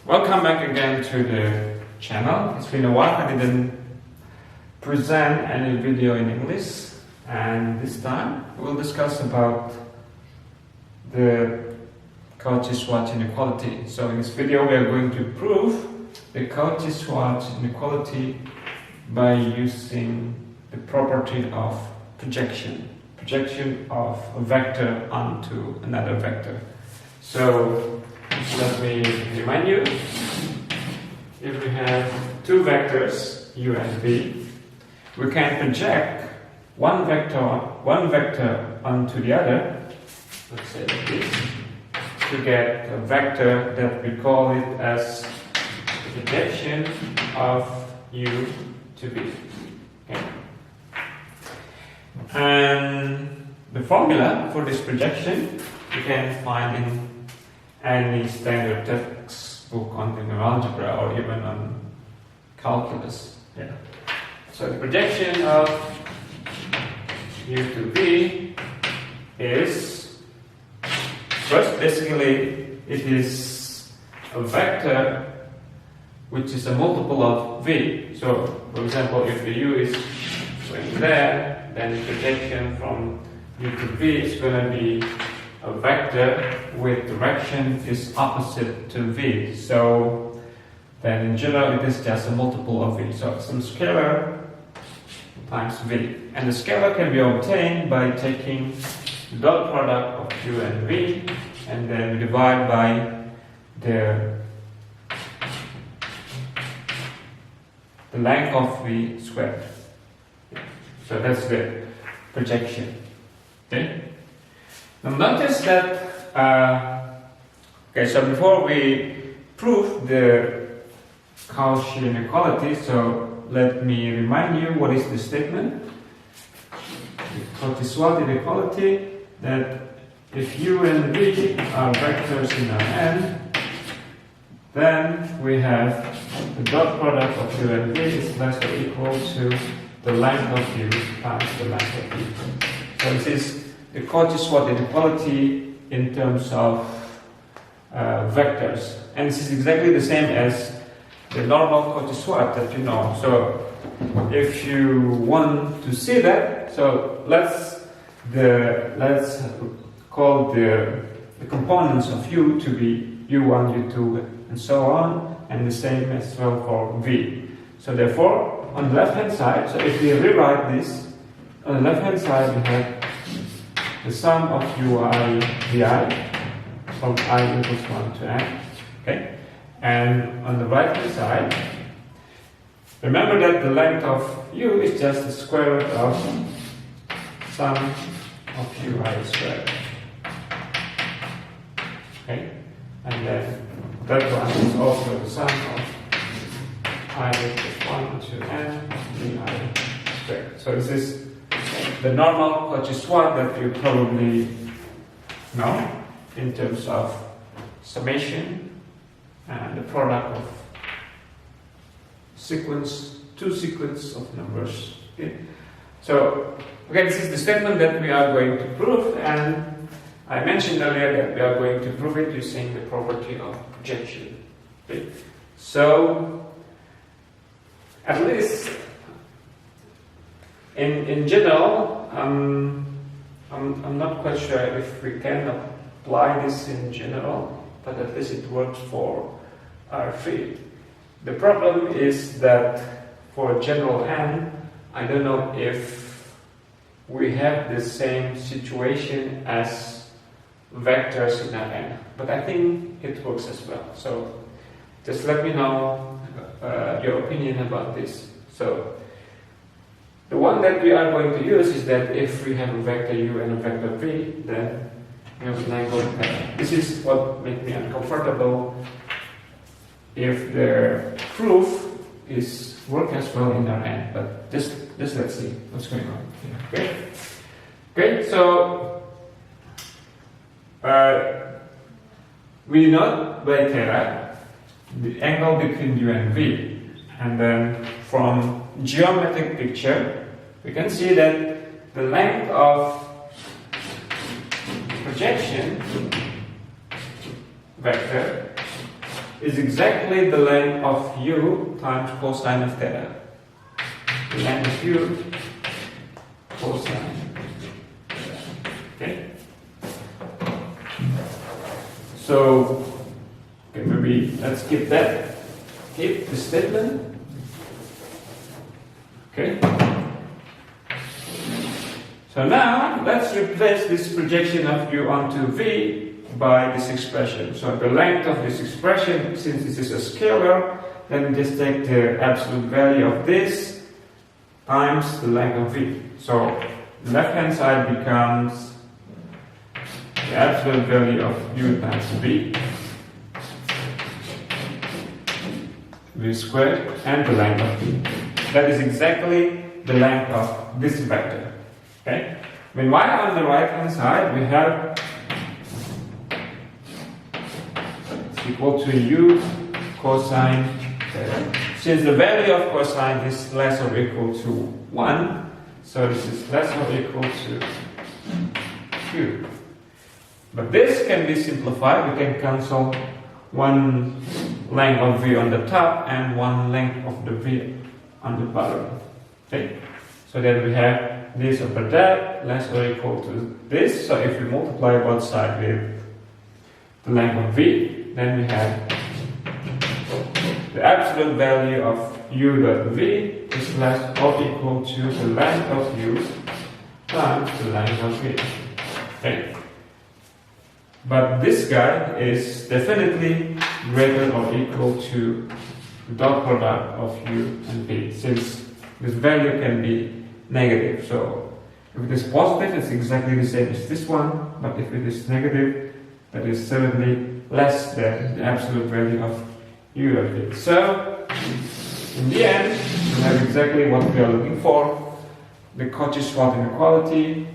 Welcome back again to the channel. It's been a while I didn't present any video in English, and this time we'll discuss about the Cauchy-Schwarz inequality. So in this video we are going to prove the Cauchy-Schwarz inequality by using the property of projection of a vector onto another vector. So let me remind you, if we have two vectors u and v, we can project one vector onto the other, let's say like this, to get a vector that we call it as the projection of u to v. Okay? And the formula for this projection you can find in any standard textbook on linear algebra or even on calculus. Yeah. So the projection of u to v is, first basically it is a vector which is a multiple of v. So for example, if the u is going there, then the projection from u to v is going to be a vector with direction is opposite to v. So then in general it is just a multiple of v. So some scalar times v. And the scalar can be obtained by taking the dot product of u and v, and then we divide by the length of v squared. So that's the projection. Okay? Now notice that, so before we prove the Cauchy inequality, so let me remind you what is the statement. The Cauchy-Schwarz inequality, that if u and v are vectors in Rn, then we have the dot product of u and v is less or equal to the length of u times the length of v. So this is the Cauchy-Schwarz inequality in terms of vectors. And this is exactly the same as the normal Cauchy-Schwarz that you know. So if you want to see that, so let's call the components of u to be u1, u2, and so on, and the same as well for v. So therefore, on the left hand side, so if we rewrite this, on the left hand side we have the sum of ui vi from I equals 1 to n. Okay? And on the right hand side, remember that the length of u is just the square root of sum of ui squared. Okay? And then that one is also the sum of I equals 1 to n vi squared. So this is the normal Cauchy-Schwarz that you probably know in terms of summation and the product of two sequence of numbers. Okay? So, okay, this is the statement that we are going to prove, and I mentioned earlier that we are going to prove it using the property of projection. Okay? So, at least in general, I'm not quite sure if we can apply this in general, but at least it works for R3. The problem is that for general n, I don't know if we have the same situation as vectors in Rn, but I think it works as well. So just let me know your opinion about this. So the one that we are going to use is that if we have a vector u and a vector v, then we have an angle pattern. This is what makes me uncomfortable if the proof is work as well in Rn. But just let's see what's going on here. Okay, so we know by theta the angle between u and v, and then from geometric picture we can see that the length of projection vector is exactly the length of u times cosine of theta. The length of u cosine. Okay. So, okay, maybe let's keep that. Keep the statement. Okay. So now let's replace this projection of u onto v by this expression. So the length of this expression, since this is a scalar, then just take the absolute value of this times the length of v. So the left hand side becomes the absolute value of u times v squared, and the length of v. That is exactly the length of this vector. Okay? Meanwhile, on the right hand side, we have it's equal to u cosine theta. Since the value of cosine is less or equal to 1, so this is less or equal to q. But this can be simplified. We can cancel one length of v on the top and one length of the v on the bottom. Okay? So then we have this over that less or equal to this. So if we multiply both sides with the length of v, then we have the absolute value of u dot v is less or equal to the length of u times the length of v. Okay? But this guy is definitely greater or equal to the dot product of u and v, since this value can be negative. So if it is positive, it's exactly the same as this one, but if it is negative, that is certainly less than the absolute value of u of v. So in the end, we have exactly what we are looking for, the Cauchy-Schwarz inequality